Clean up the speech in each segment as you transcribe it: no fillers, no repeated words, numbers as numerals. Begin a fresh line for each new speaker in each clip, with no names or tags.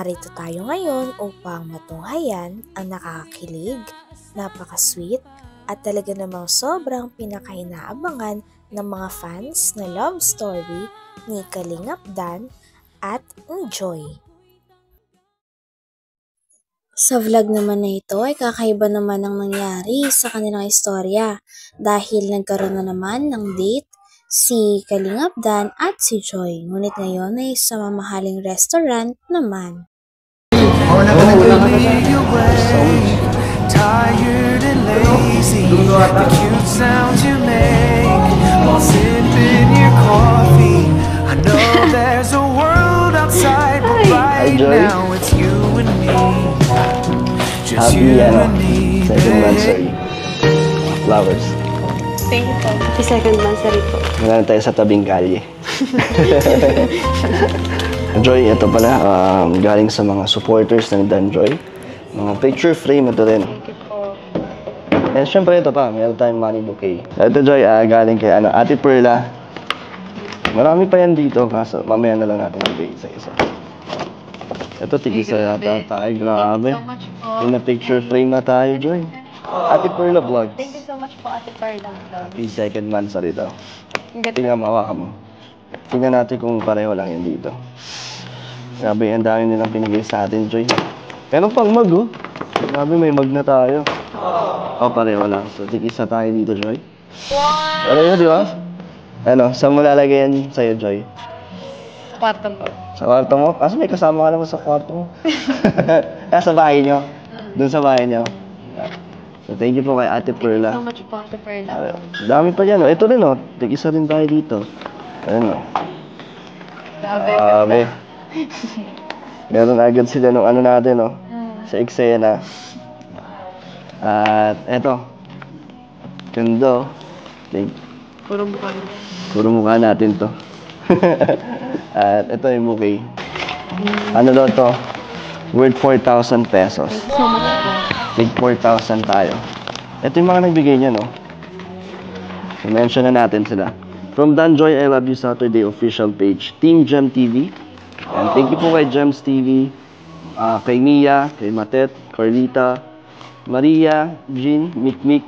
Narito tayo ngayon upang matunghayan ang nakakakilig, napaka-sweet at talaga namang sobrang pinakainaabangan ng mga fans na love story ni Kalingap Dan at ni Joy. Sa vlog naman na ito ay kakaiba naman ang nangyari sa kanilang istorya dahil nagkaroon na naman ng date si Kalingap Dan at si Joy. Ngunit ngayon ay sa mamahaling restaurant naman.
Tired and lazy, the cute sounds you make while sipping your coffee. I know there's a world outside, but right now it's you and me. Just you and me, babe.
Flowers.
Thank you po. Happy second monthsary po.
Ngayon tayo sa tabing kalye. Joy, ito pala, galing sa mga supporters ng Dan Joy. Mga picture frame ito rin.
Thank you po.
And syempre ito pa, meron tayong money bouquet. Ito Joy, galing kay Ate Perla. Marami pa yan dito, kaso mamaya na lang natin ibigay isa-isa. Ito, tig-isa yata tayo, grabe.
Thank you so much po.
Yung na-picture frame na tayo, Joy. Ate Perla Vlogs.
Thank you so much po, Ate Perla.
Happy second monthsary daw. Tingnan, mawakan mo. Tingnan natin kung pareho lang yan dito. Grabe, ang dami nilang pinigay sa atin, Joy. Meron pang mag, oh. Grabe, may mag na tayo. Oh, pareho lang. So, tig-isa tayo dito, Joy.
Wow!
Pareho, di ba? Ano, saan mo lalagay yan sa'yo, Joy?
Kwarto po.
Sa kwarto mo? Kaso may kasama ka naman sa kwarto mo. Sa bahay nyo. Doon sa bahay nyo. So, thank you po kay Ate Perla.
Thank you so much po, Ate Perla.
Dami pa yan, oh. Ito rin, oh. Tig-isa rin tayo dito. Ayun, oh. Grabe. Meron agad sila nung ano natin, no? Sa eksena. At eto. Ganda,
Puro mukha niyo.
puro mukha natin to. At ito yung bouquet. Ano daw to? Worth 4,000 pesos.
Thank you so much po.
Take 4,000 tayo. Ito yung mga nagbigay niya, no? So, mention na natin sila. From Dan Joy I Love You Saturday official page, Team Gem TV. And thank you po kay Gems TV, kay Mia, kay Matet, Carlita, Maria, Jean, Mikmik,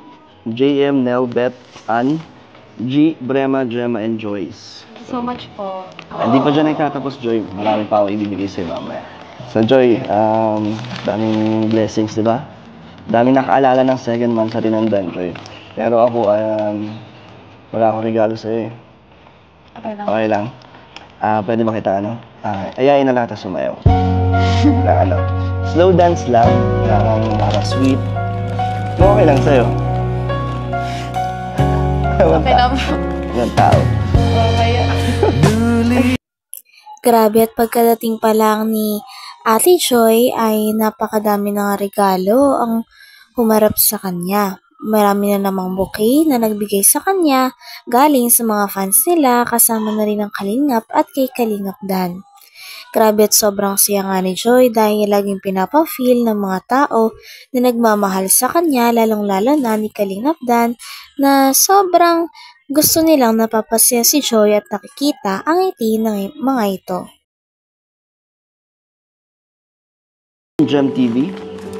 JM, Nel, Beth, Ann, G, Brema, Gemma, and Joyce.
Thank you so much po.
Hindi pa dyan nagtatapos, Joy. Marami pa ako ibibigay sa'yo mamaya. So, Joy, daming blessings, di ba? Daming nakaalala ng second monthsary ng Dan, Joy. Pero ako, wala akong regalo sa'yo eh.
Okay lang.
Okay lang. Pwede ba kita, ayayin na lahat na sumayaw. Na slow dance lang, parang sweet. Okay lang sa'yo.
Okay lang po.
Yung tao.
Okay.
Grabe at pagkadating pa lang ni Ate Joy ay napakadami ng regalo ang humarap sa kanya. Marami na namang bouquet na nagbigay sa kanya galing sa mga fans nila kasama na rin ang Kalingap at kay Kalingap Dan. Grabe at sobrang siya nga ni Joy dahil laging pinapa-feel ng mga tao na nagmamahal sa kanya lalong-lalo na ni Kalingap Dan na sobrang gusto nilang napapasaya si Joy at nakikita ang ngiti ng mga ito.
Gem TV.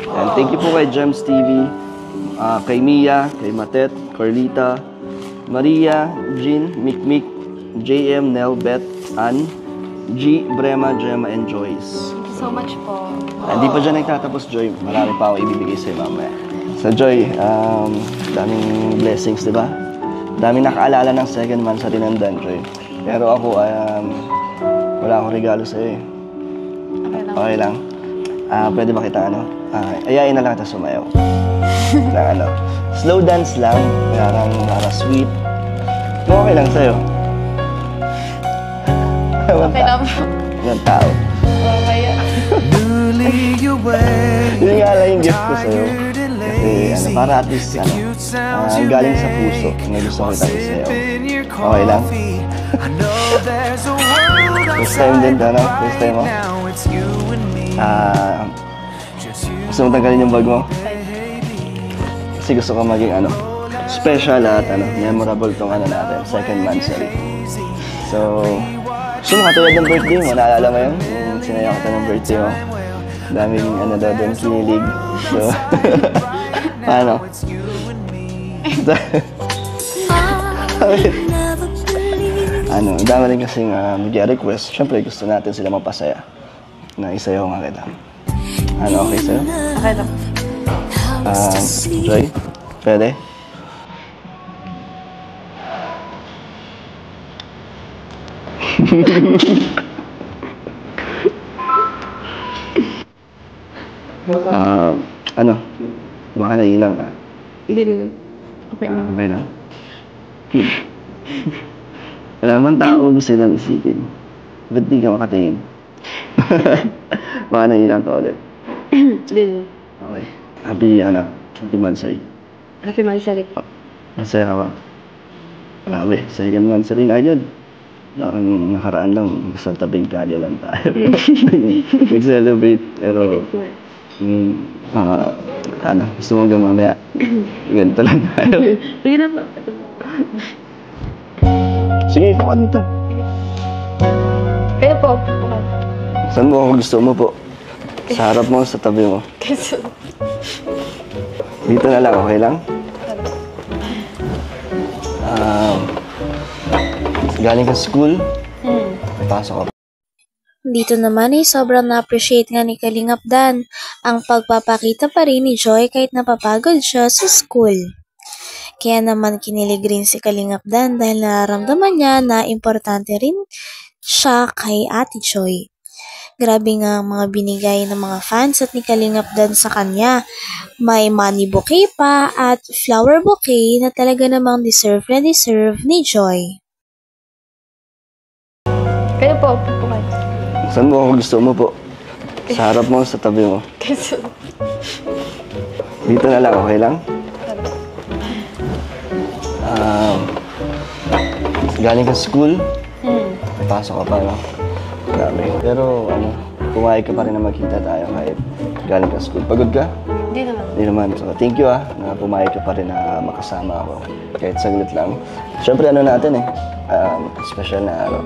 And thank you po kay Gems TV, kay Mia, kay Matet, Carlita, Maria, Jean, Mikmik, JM, Nel, Beth, Ann, G, Brema, Gemma, and Joyce.
Thank you so much po.
Hindi pa dyan nagtatapos, Joy. Marami pa ako ibibigay sa'yo mamaya. So, Joy, daming blessings, di ba? Daming nakaalala ng second monthsary ng Dan, Joy. Pero ako, wala akong regalo sa'yo eh.
Okay lang.
Okay lang. Pwede ba kita, ayayin na lang kita sumayaw. Na slow dance lang, parang sweet. Okay lang sa'yo.
Okay lang po.
Yung tao.
Okay.
Yun nga lang yung gift ko sa'yo. Kasi para at least, galing sa puso. May gusto ko itabi sa'yo. Okay lang? First time din, First time mo? Gusto mo tanggalin yung bag mo? Kasi gusto ko maging special at memorable tong natin, second monthsary. So, gusto mo katulad ng birthday mo, naalala mo yun? Yung sinaya kita ng birthday mo. Daming ano daw doon, kinilig. So, paano? Ano, dami rin kasing mag-request. Siyempre, gusto natin sila mapasaya. Na isayaw nga kita. Ano, okay sa'yo?
Okay lang.
Joy? Pwede? Ano? Baka nailang ka?
Hindi. Okay lang.
Okay lang. Wala naman tao gusto lang isipin. Ba't di ka makatingin? Baka nailang ka ulit.
Hindi.
Okay. Happy Mansari.
Happy Mansari po.
Masaya ka ba? Grabe, second Mansari na yun. Ang nakaraan lang, sa tabing kalye lang tayo. Nag-celebrate, pero gusto mo hanggang mamaya. Ganito lang tayo.
Sige na po.
Sige, ikaw ka dito.
Kaya po.
Saan mo ako gusto mo po? Sa harap mo, sa tabi mo.
Kasi...
Dito na lang, okay lang? Galing ka sa school? Pasok ka.
Dito naman ay sobrang na-appreciate nga ni Kalingap Dan ang pagpapakita pa rin ni Joy kahit napapagod siya sa school. Kaya naman kinilig rin si Kalingap Dan dahil nararamdaman niya na importante rin siya kay Ate Joy. Grabe nga ang mga binigay ng mga fans at ni Kalingap Dan sa kanya. May money bouquet pa at flower bouquet na talaga namang deserve ni Joy.
Kaya po.
Saan mo ako gusto mo po? Sa harap mo, sa tabi mo.
Kasi...
Dito na lang, okay lang? Galing ka sa school? Pasok ka pa, no? Grabe. Pero, pumayag ka pa rin na magkita tayo kahit galing ka sa school. Pagod ka?
Hindi naman.
Hindi naman. So, thank you na pumayag ka pa rin na makasama ako. Kahit saglit lang. Siyempre, natin special na araw.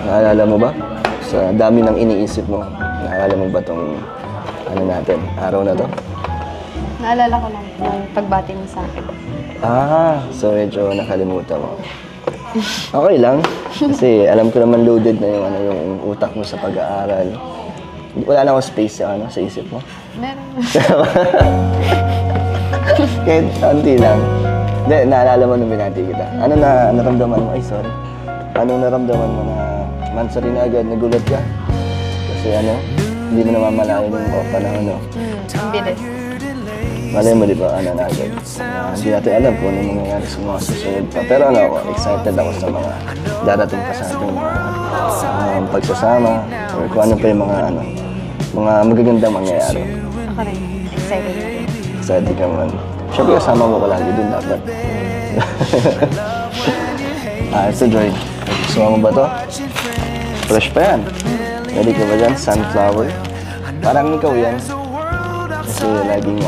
Naalala mo ba? Sa dami ng iniisip mo, naalala mo ba itong natin, araw na to?
Naalala ko lang yung pagbati mo sa akin.
So medyo nakalimutan mo. Okay lang. Kasi alam ko naman loaded na yung utak mo sa pag-aaral. Wala na akong space sa isip mo.
Meron.
Kahit anti lang. Hindi, naalala mo nung binati kita. Ano na naramdaman mo? Ay, sorry. Ano naramdaman mo na Mansari na agad, nagulat ka? Kasi hindi mo namamalayan yung panahon, no?
Ang bilis.
Malay mo, di ba, na agad. Hindi natin alam kung ano mangyayari sa mga susunod pa. Pero excited ako sa mga darating pa sa ating mga pagsasama or kung ano pa yung mga magagandang mangyayari.
Ako rin. Excited.
Excited ka man. Siyempre, kasama mo ko lagi dun dapat. Ito, Joy. Gusto mo ba to? Fresh pa yan. Ready ka ba dyan? Sunflower. Parang ikaw yan. Kasi laging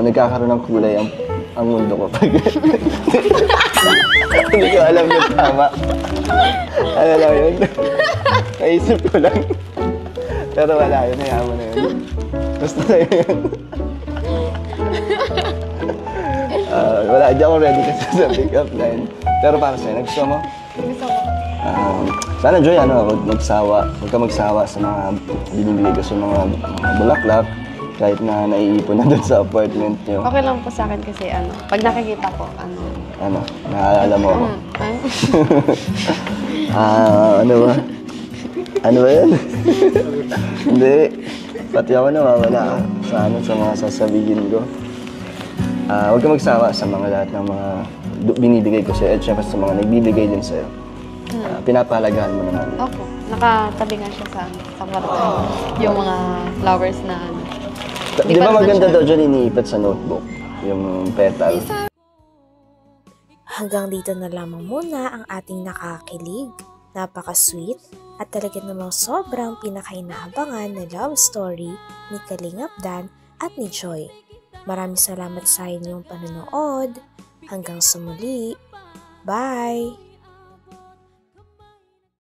nagkakaroon ng kulay ang mundo ko pag hindi ko alam yung tama. Ano lang yun? Naisip ko lang. Pero wala yun. Hayaan mo na yun. Basta na yun. Wala, di ako ready kasi sa pick-up line. Pero para sa'yo, nagustuhan mo?
Gusto ko.
Sana, Joy, huwag ka magsawa sa mga binibigay ko sa mga bulaklak. Kahit na naiipon na doon sa apartment nyo.
Okay lang po sa akin kasi pag nakikita ko,
Naalala mo ako. Ano ba? Ano ba yun? Hindi. Pati ako nawawala sa mga sasabihin ko. Huwag ka magsawa sa mga lahat ng mga binibigay ko sa'yo at syempre sa mga nagbibigay din sa'yo. Pinapahalagaan mo naman.
Opo. Nakatabi nga siya sa kwarto. Yung mga flowers na
Di ba maganda daw dyan iniipit sa notebook? Yung petal.
Hanggang dito na lamang muna ang ating nakakilig, napaka-sweet at talaga namang sobrang pinakainahabangan na love story ni Kalingap Dan at ni Joy. Maraming salamat sa inyong panonood. Hanggang sa muli. Bye!